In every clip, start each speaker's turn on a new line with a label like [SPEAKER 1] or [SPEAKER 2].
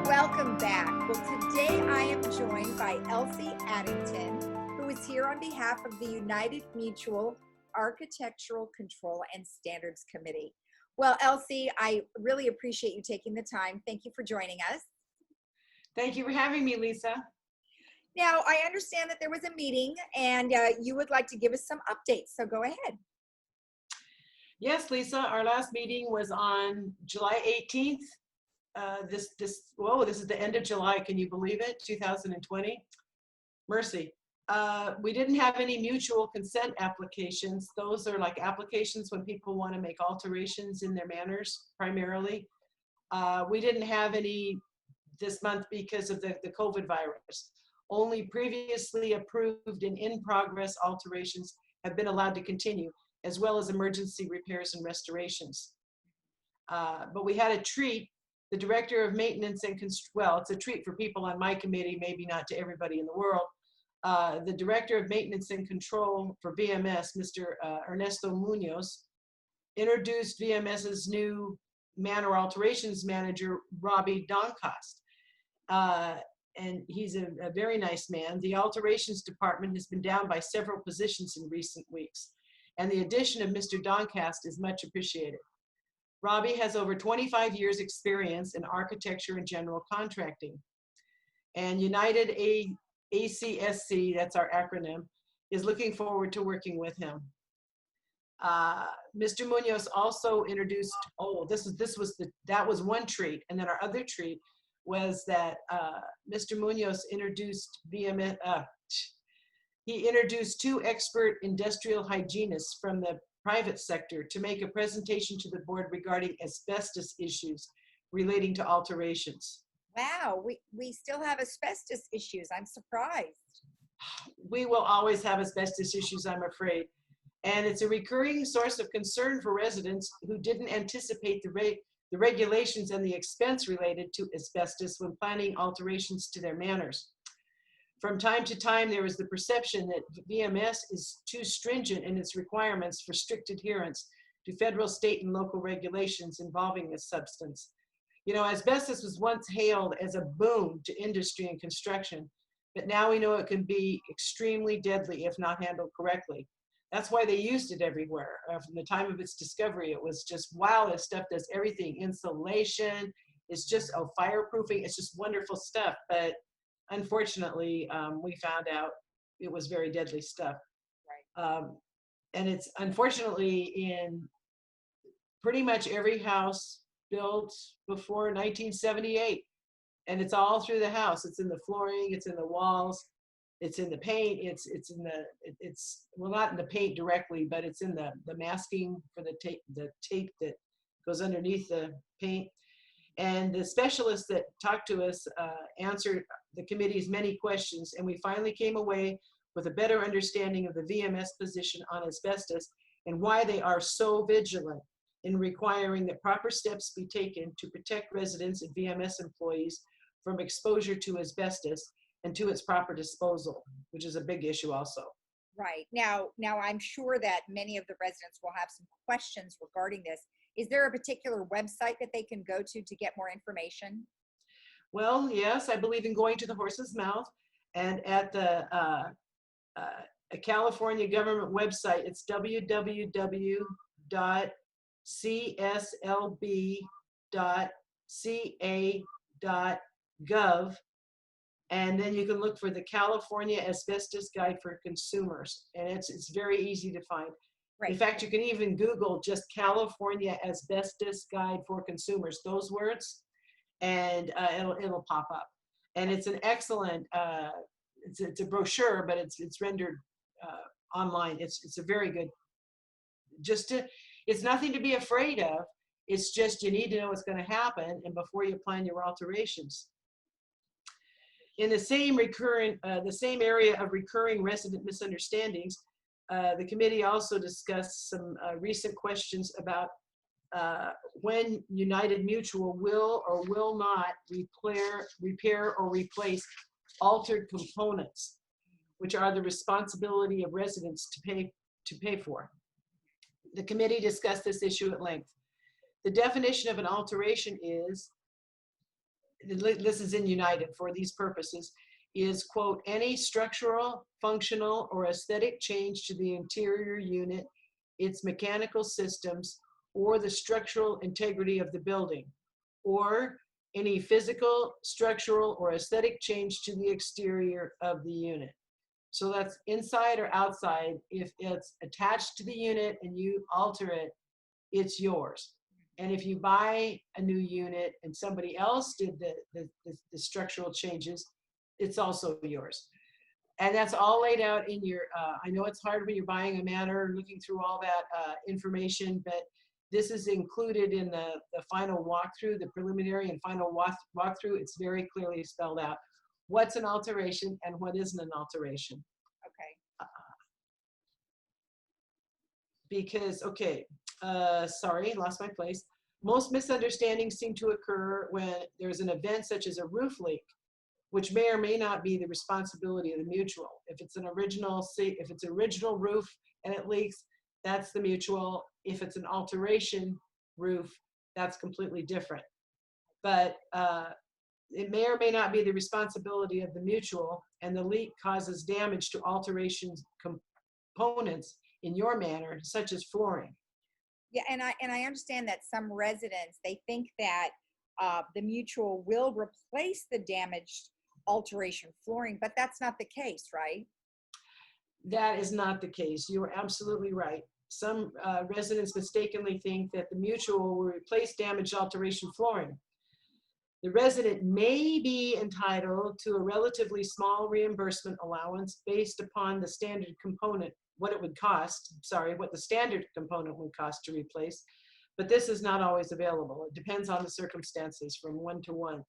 [SPEAKER 1] Welcome back. Well, today I am joined by Elsie Addington, who is here on behalf of the United Mutual Architectural Control and Standards Committee. Well, Elsie, I really appreciate you taking the time. Thank you for joining us.
[SPEAKER 2] Thank you for having me, Lisa.
[SPEAKER 1] Now, I understand that there was a meeting and you would like to give us some updates, so go ahead.
[SPEAKER 2] Yes, Lisa, our last meeting was on July 18th. This is the end of July. Can you believe it? 2020. Mercy. We didn't have any mutual consent applications. Those are like applications when people want to make alterations in their manners, primarily. We didn't have any this month because of the COVID virus. Only previously approved and in-progress alterations have been allowed to continue, as well as emergency repairs and restorations. But we had a treat. The director of maintenance and well, it's a treat for people on my committee, maybe not to everybody in the world. The director of maintenance and control for VMS, Mr. Ernesto Munoz, introduced VMS's new manor alterations manager, Robbie Doncost. And he's a very nice man. The alterations department has been down by several positions in recent weeks, and the addition of Mr. Doncost is much appreciated. Robbie has over 25 years experience in architecture and general contracting. And United ACSC, that's our acronym, is looking forward to working with him. Mr. Munoz also introduced, that was one treat, and then our other treat was that Mr. Munoz introduced VMS, he introduced two expert industrial hygienists from the private sector to make a presentation to the board regarding asbestos issues relating to alterations.
[SPEAKER 1] Wow, we still have asbestos issues. I'm surprised.
[SPEAKER 2] We will always have asbestos issues, I'm afraid. And it's a recurring source of concern for residents who didn't anticipate the regulations and the expense related to asbestos when planning alterations to their manners. From time to time, there is the perception that VMS is too stringent in its requirements for strict adherence to federal, state, and local regulations involving this substance. You know, asbestos was once hailed as a boon to industry and construction, but now we know it can be extremely deadly if not handled correctly. That's why they used it everywhere. From the time of its discovery, it was just, wow, this stuff does everything. Insulation, it's just, fireproofing, it's just wonderful stuff. But unfortunately, we found out it was very deadly stuff.
[SPEAKER 1] Right.
[SPEAKER 2] And it's unfortunately in pretty much every house built before 1978. And it's all through the house. It's in the flooring, it's in the walls, it's in the paint, it's well, not in the paint directly, but it's in the masking for the tape that goes underneath the paint. And the specialists that talked to us answered the committee's many questions, and we finally came away with a better understanding of the VMS position on asbestos and why they are so vigilant in requiring that proper steps be taken to protect residents and VMS employees from exposure to asbestos and to its proper disposal, which is a big issue also.
[SPEAKER 1] Right. Now I'm sure that many of the residents will have some questions regarding this. Is there a particular website that they can go to get more information?
[SPEAKER 2] Well, yes, I believe in going to the horse's mouth, and at the California government website, it's www.cslb.ca.gov. And then you can look for the California Asbestos Guide for Consumers, and it's very easy to find. Right. In fact, you can even Google just California Asbestos Guide for Consumers, those words, and it'll pop up. And it's an excellent, it's a brochure, but it's rendered online. It's a very good, it's nothing to be afraid of. It's just you need to know what's going to happen, and before you plan your alterations. In the same area of recurring resident misunderstandings, the committee also discussed some recent questions about when United Mutual will or will not repair or replace altered components, which are the responsibility of residents to pay for. The committee discussed this issue at length. The definition of an alteration is, this is in United for these purposes, is, quote, any structural, functional, or aesthetic change to the interior unit, its mechanical systems, or the structural integrity of the building, or any physical, structural, or aesthetic change to the exterior of the unit. So that's inside or outside. If it's attached to the unit and you alter it, it's yours. And if you buy a new unit and somebody else did the structural changes, it's also yours. And that's all laid out in your, I know it's hard when you're buying a manor, looking through all that information, but this is included in the final walkthrough, the preliminary and final walkthrough. It's very clearly spelled out what's an alteration and what isn't an alteration.
[SPEAKER 1] Okay.
[SPEAKER 2] Because, okay, sorry, lost my place. Most misunderstandings seem to occur when there's an event such as a roof leak, which may or may not be the responsibility of the mutual. If it's an original, if it's original roof and it leaks, that's the mutual. If it's an alteration roof, that's completely different. But it may or may not be the responsibility of the mutual, and the leak causes damage to alterations components in your manor, such as flooring.
[SPEAKER 1] Yeah, and I understand that some residents, they think that the mutual will replace the damaged alteration flooring, but that's not the case, right?
[SPEAKER 2] That is not the case. You are absolutely right. Some residents mistakenly think that the mutual will replace damaged alteration flooring. The resident may be entitled to a relatively small reimbursement allowance based upon the standard component, what it would cost, sorry, what the standard component would cost to replace, but this is not always available. It depends on the circumstances from one to one.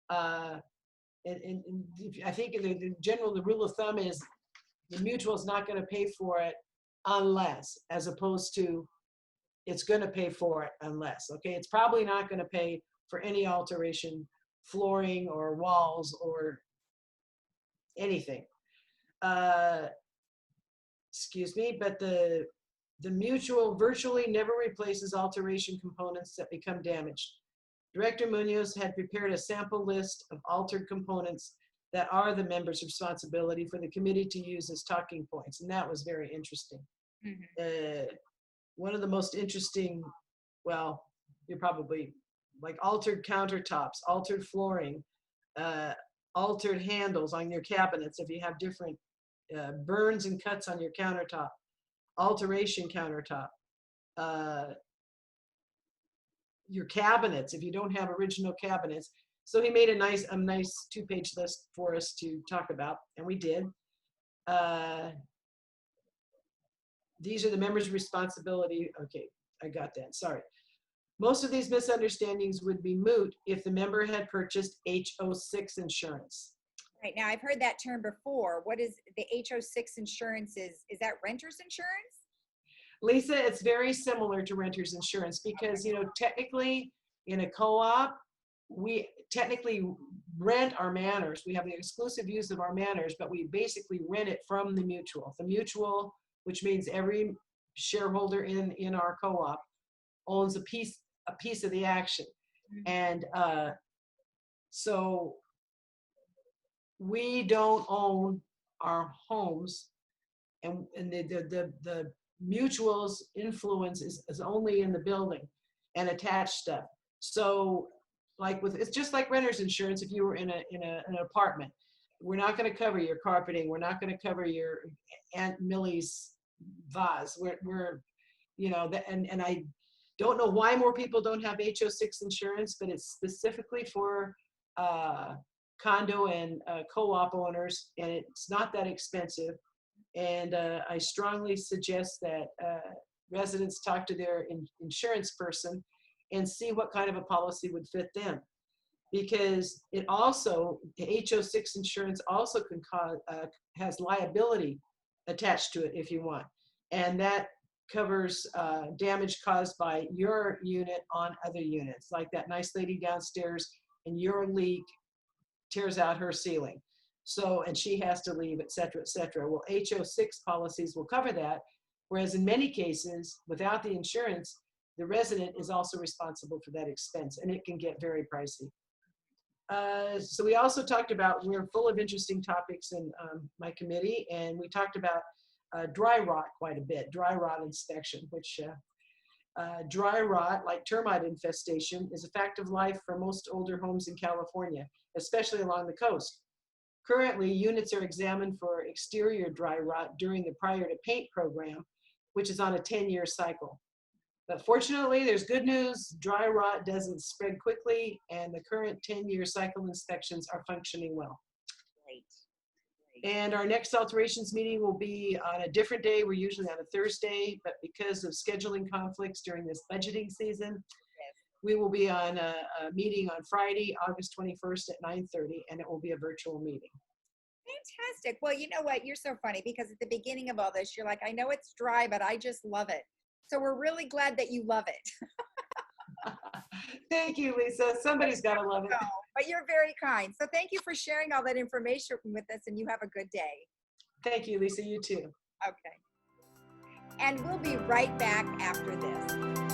[SPEAKER 2] And I think in general, the rule of thumb is the mutual is not going to pay for it unless, as opposed to it's going to pay for it unless, okay? It's probably not going to pay for any alteration, flooring or walls or anything. Excuse me, but the mutual virtually never replaces alteration components that become damaged. Director Munoz had prepared a sample list of altered components that are the members' responsibility for the committee to use as talking points, and that was very interesting. Mm-hmm. One of the most interesting, well, you're probably like altered countertops, altered flooring, altered handles on your cabinets if you have different burns and cuts on your countertop, alteration countertop, your cabinets if you don't have original cabinets. So he made a nice 2-page list for us to talk about, and we did. These are the members' responsibility. Okay, I got that, sorry. Most of these misunderstandings would be moot if the member had purchased H06 insurance.
[SPEAKER 1] Right, now I've heard that term before. What is the H06 insurance? Is that renter's insurance?
[SPEAKER 2] Lisa, it's very similar to renter's insurance because, you know, technically in a co-op, we technically rent our manors. We have the exclusive use of our manors, but we basically rent it from the mutual. The mutual, which means every shareholder in our co-op owns a piece of the action. Mm-hmm. And so we don't own our homes, and the mutual's influence is only in the building and attached stuff. So like it's just like renter's insurance. If you were in an apartment, we're not going to cover your carpeting. We're not going to cover your Aunt Millie's vase. We're you know, and I don't know why more people don't have H06 insurance, but it's specifically for condo and co-op owners, and it's not that expensive. And I strongly suggest that residents talk to their insurance person and see what kind of a policy would fit them. Because it also, the H06 insurance also can cause, has liability attached to it if you want. And that covers damage caused by your unit on other units, like that nice lady downstairs and your leak tears out her ceiling. So, and she has to leave, et cetera, et cetera. Well, H06 policies will cover that. whereas in many cases, without the insurance, the resident is also responsible for that expense, and it can get very pricey. So we also talked about, we're full of interesting topics in my committee, and we talked about dry rot quite a bit, dry rot inspection, which dry rot, like termite infestation, is a fact of life for most older homes in California, especially along the coast. Currently, units are examined for exterior dry rot during the prior to paint program, which is on a 10-year cycle. But fortunately, there's good news. Dry rot doesn't spread quickly, and the current 10-year cycle inspections are functioning well.
[SPEAKER 1] Great.
[SPEAKER 2] And our next alterations meeting will be on a different day. We're usually on a Thursday, but because of scheduling conflicts during this budgeting season, we will be on a meeting on Friday, August 21st at 9:30, and it will be a virtual meeting.
[SPEAKER 1] Fantastic. Well, you know what? You're so funny because at the beginning of all this, you're like, I know it's dry, but I just love it. So we're really glad that you love it.
[SPEAKER 2] Thank you, Lisa. Somebody's got to love it.
[SPEAKER 1] No, but you're very kind. So thank you for sharing all that information with us, and you have a good day.
[SPEAKER 2] Thank you, Lisa. You too.
[SPEAKER 1] Okay. And we'll be right back after this.